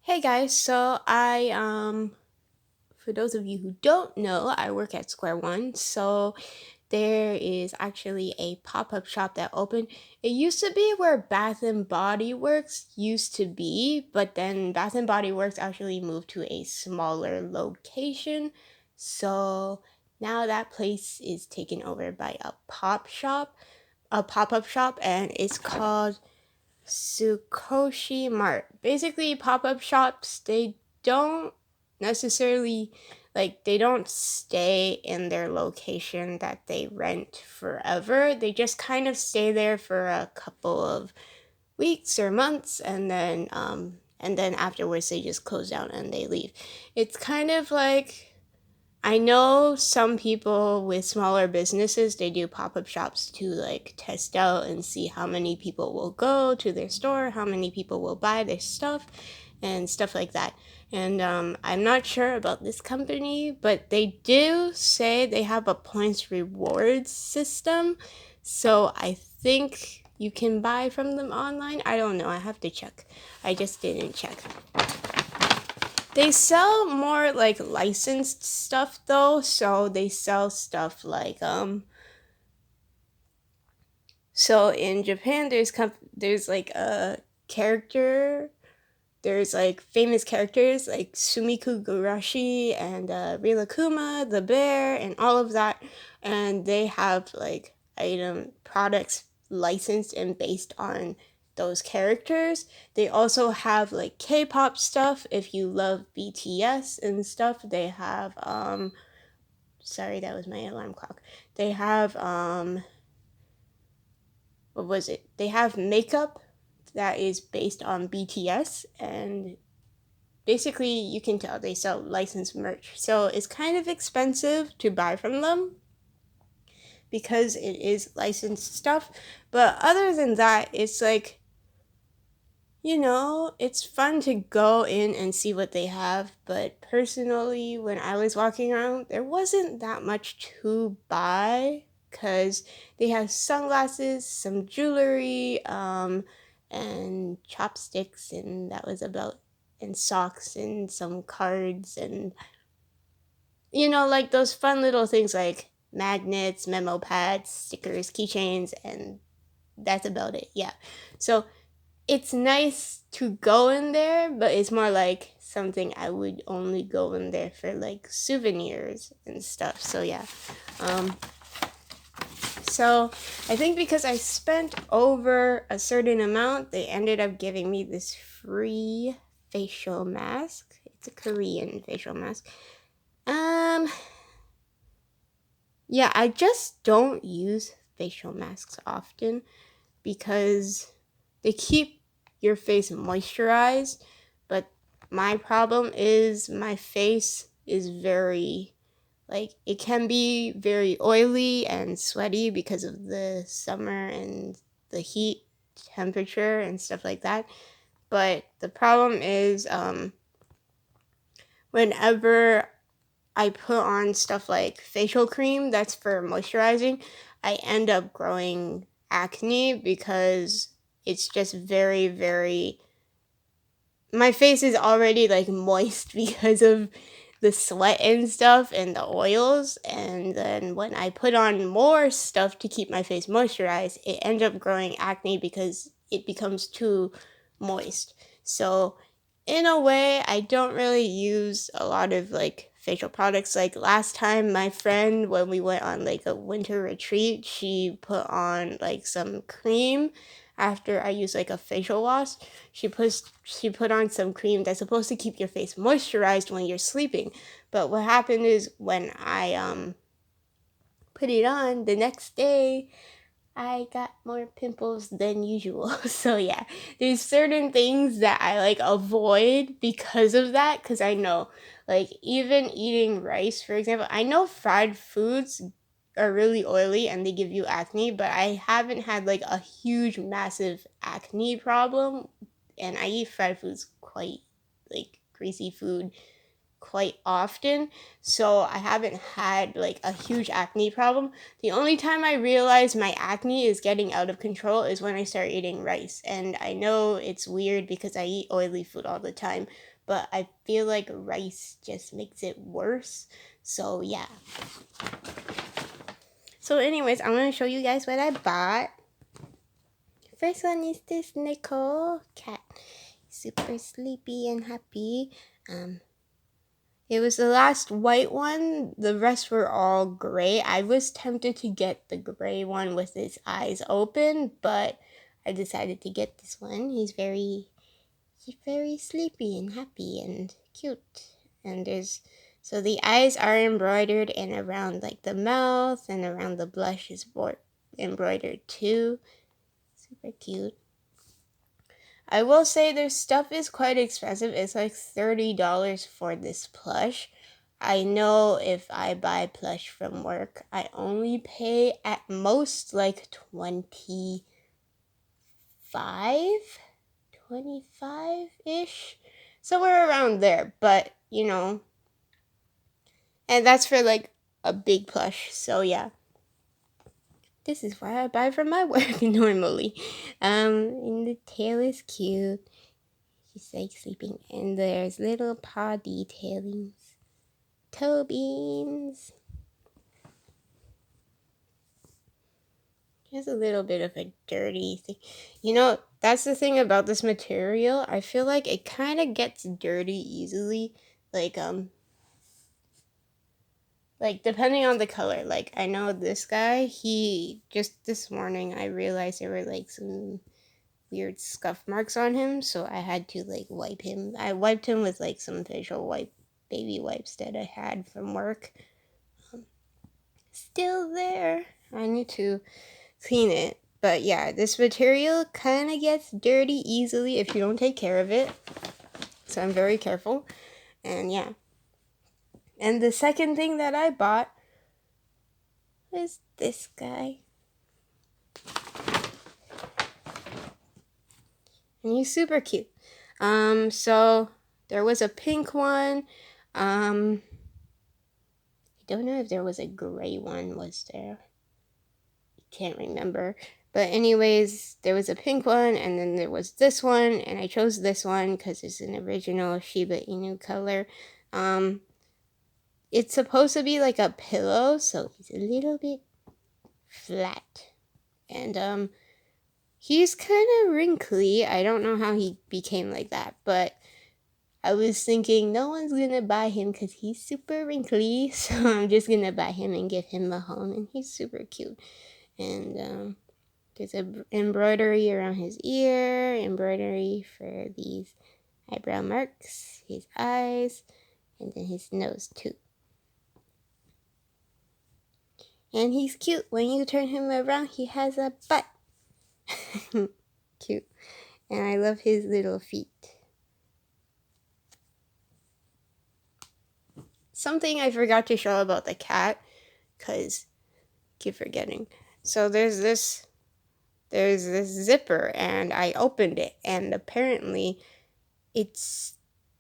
Hey guys, for those of you who don't know, I work at Square One. So there is actually a pop-up shop that opened. It used to be where Bath and Body Works used to be, but then Bath and Body Works actually moved to a smaller location. So now that place is taken over by a pop-up shop, and it's called Sukoshi Mart. Basically, pop-up shops, they don't necessarily they don't stay in their location that they rent forever. They just kind of stay there for a couple of weeks or months, and then afterwards they just close down and they leave. It's kind of like, I know some people with smaller businesses, they do pop-up shops to like test out and see how many people will go to their store, how many people will buy their stuff, and stuff like that. And I'm not sure about this company, but they do say they have a points rewards system. So I think you can buy from them online. I don't know. I have to check. I just didn't check. They sell more like licensed stuff though, so they sell stuff like so in Japan there's like a character there's like famous characters like Sumiku Gurashi and Rilakuma the bear and all of that, and they have like item products licensed and based on those characters. They also have like K-pop stuff if you love BTS and stuff. They have sorry, that was my alarm clock. They have what was it? They have makeup that is based on BTS, and basically you can tell they sell licensed merch. So it's kind of expensive to buy from them because it is licensed stuff. But other than that, it's like, it's fun to go in and see what they have. But personally, when I was walking around, there wasn't that much to buy because they have sunglasses, some jewelry, and chopsticks, and that was about, and socks, and some cards, and like those fun little things like magnets, memo pads, stickers, keychains, and that's about it. Yeah. So it's nice to go in there, but it's more like something I would only go in there for like souvenirs and stuff. So yeah. Um so I think because I spent over a certain amount, they ended up giving me this free facial mask. It's a Korean facial mask. Um yeah, I just don't use facial masks often because they keep your face moisturized, but my problem is my face is very, like, it can be very oily and sweaty because of the summer and the heat temperature and stuff like that. But the problem is whenever I put on stuff like facial cream that's for moisturizing, I end up growing acne because it's just very, very. My face is already like moist because of the sweat and stuff and the oils. And then when I put on more stuff to keep my face moisturized, it ends up growing acne because it becomes too moist. So in a way, I don't really use a lot of like facial products. Like last time, my friend, when we went on like a winter retreat, she put on like some cream after I used like a facial wash. She put on some cream that's supposed to keep your face moisturized when you're sleeping. But what happened is when I put it on the next day, I got more pimples than usual. So yeah, there's certain things that I like avoid because of that, because I know, like, even eating rice, for example, I know fried foods are really oily and they give you acne, but I haven't had like a huge massive acne problem, and I eat fried foods quite, like, greasy food quite often, so I haven't had like a huge acne problem. The only time I realize my acne is getting out of control is when I start eating rice. And I know it's weird because I eat oily food all the time, but I feel like rice just makes it worse. So yeah. So anyways, I'm going to show you guys what I bought. First one is this Nicole cat. Super sleepy and happy. It was the last white one. The rest were all gray. I was tempted to get the gray one with his eyes open, but I decided to get this one. He's very sleepy and happy and cute. And so the eyes are embroidered, and around like the mouth and around the blush is embroidered too. Super cute. I will say their stuff is quite expensive. It's like $30 for this plush. I know if I buy plush from work, I only pay at most like 25-ish, somewhere around there. But and that's for like a big plush. So yeah, this is why I buy from my work normally. And the tail is cute. She's like sleeping, and there's little paw detailings, toe beans. There's a little bit of a dirty thing. That's the thing about this material. I feel like it kind of gets dirty easily. Like depending on the color. Like I know this guy, he just this morning I realized there were like some weird scuff marks on him, so I had to like wipe him. I wiped him with like some facial baby wipes that I had from work. Still there. I need to clean it. But yeah, this material kind of gets dirty easily if you don't take care of it. So I'm very careful. And yeah. And the second thing that I bought is this guy. And he's super cute. So there was a pink one. I don't know if there was a gray one, was there? Can't remember. But anyways, there was a pink one, and then there was this one, and I chose this one because it's an original Shiba Inu color. It's supposed to be like a pillow, so he's a little bit flat. And he's kind of wrinkly. I don't know how he became like that, but I was thinking no one's gonna buy him because he's super wrinkly, so I'm just gonna buy him and give him a home, and he's super cute. And there's an embroidery around his ear, embroidery for these eyebrow marks, his eyes, and then his nose too. And he's cute. When you turn him around, he has a butt. Cute. And I love his little feet. Something I forgot to show about the cat, because I keep forgetting. So there's this zipper, and I opened it, and apparently it's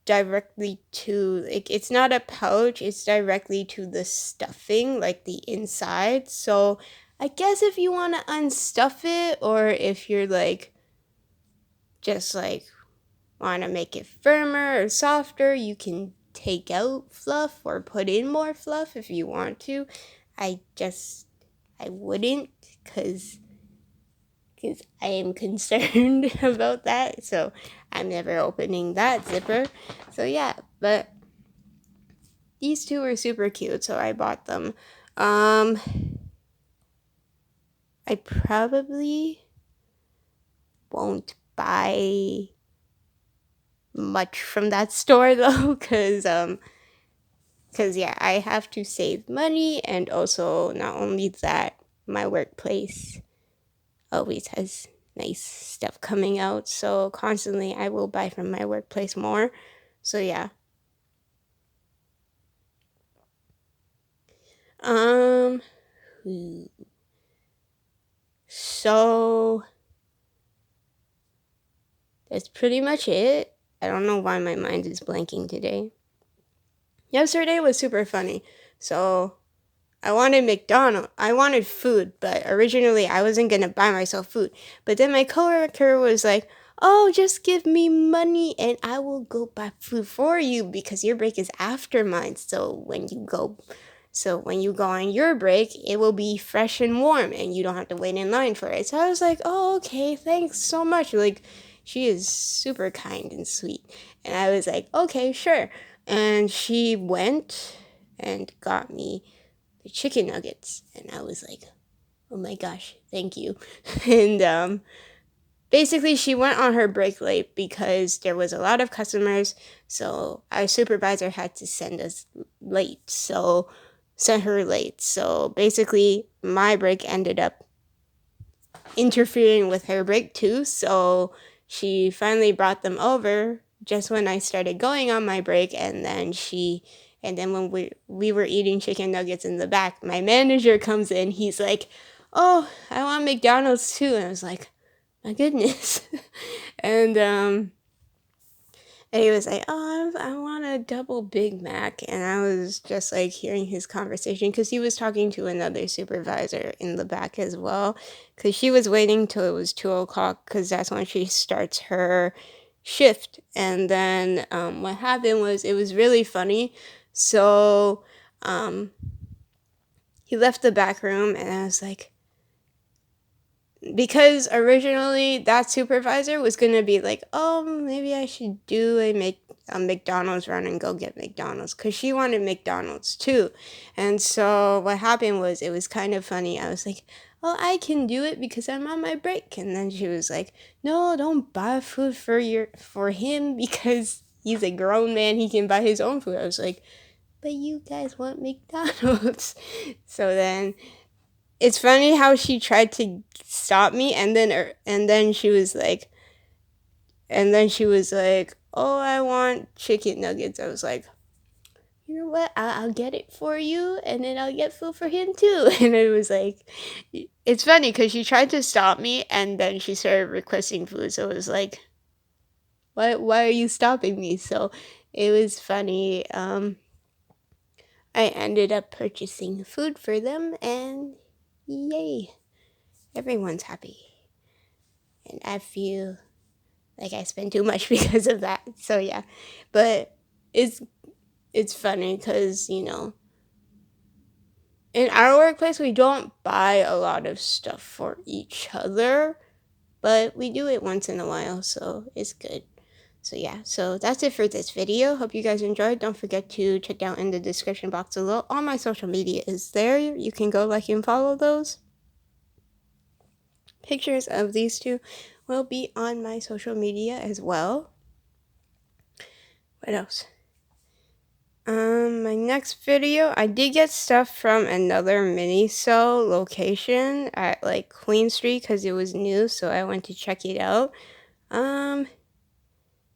directly to, like, it's not a pouch, it's directly to the stuffing, like the inside. So I guess if you want to unstuff it, or if you're like just like want to make it firmer or softer, you can take out fluff or put in more fluff if you want to. I wouldn't, because I am concerned about that, so I'm never opening that zipper. So yeah, but these two were super cute, so I bought them. I probably won't buy much from that store though, because yeah, I have to save money, and also not only that, my workplace always has nice stuff coming out, so constantly I will buy from my workplace more. So yeah. So that's pretty much it. I don't know why my mind is blanking today. Yesterday was super funny. So I wanted food, but originally I wasn't gonna buy myself food. But then my coworker was like, oh, just give me money and I will go buy food for you because your break is after mine. So when you go on your break, it will be fresh and warm and you don't have to wait in line for it. So I was like, oh, okay, thanks so much. Like, she is super kind and sweet. And I was like, okay, sure. And she went and got me the chicken nuggets. And I was like, oh my gosh, thank you. And basically, she went on her break late because there was a lot of customers. So our supervisor had to send her late. So basically, my break ended up interfering with her break too. So she finally brought them over just when I started going on my break, and then when we were eating chicken nuggets in the back, my manager comes in. He's like, "Oh, I want McDonald's too," and I was like, "My goodness," and and he was like, "Oh, I want a double Big Mac." And I was just like hearing his conversation because he was talking to another supervisor in the back as well. Because she was waiting till it was 2 o'clock because that's when she starts her shift. And then what happened was it was really funny. So um, he left the back room and I was like, because originally that supervisor was gonna be like, oh, maybe I should do a McDonald's run and go get McDonald's, because she wanted McDonald's too. And so what happened was it was kind of funny. I was like, oh, I can do it because I'm on my break. And then she was like, no, don't buy food for him because he's a grown man. He can buy his own food. I was like, but you guys want McDonald's. So then it's funny how she tried to stop me, and then she was like, "Oh, I want chicken nuggets." I was like, "You know what? I'll get it for you, and then I'll get food for him too." And it was like, it's funny because she tried to stop me, and then she started requesting food. So it was like, why are you stopping me? So it was funny. I ended up purchasing food for them, and yay, everyone's happy. And I feel like I spend too much because of that. So yeah, but it's it's funny because in our workplace we don't buy a lot of stuff for each other, but we do it once in a while, so it's good. So yeah, so that's it for this video. Hope you guys enjoyed. Don't forget to check out in the description box below. All my social media is there. You can go like and follow those. Pictures of these two will be on my social media as well. What else? My next video, I did get stuff from another Miniso location at like Queen Street because it was new, so I went to check it out.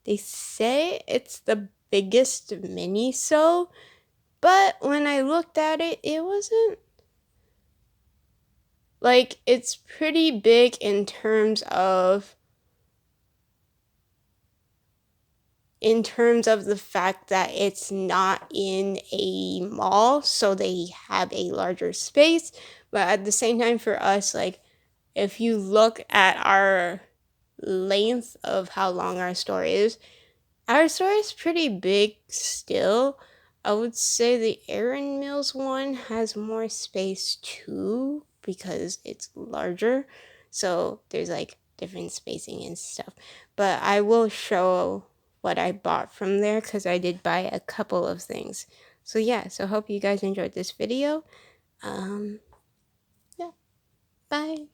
They say it's the biggest Miniso, but when I looked at it, it wasn't like, it's pretty big in terms of the fact that it's not in a mall, so they have a larger space. But at the same time, for us, like, if you look at our length of how long our store is pretty big still. I would say the Aaron Mills one has more space too because it's larger. So there's like different spacing and stuff. But I will show what I bought from there because I did buy a couple of things. So yeah, so hope you guys enjoyed this video. Yeah, bye.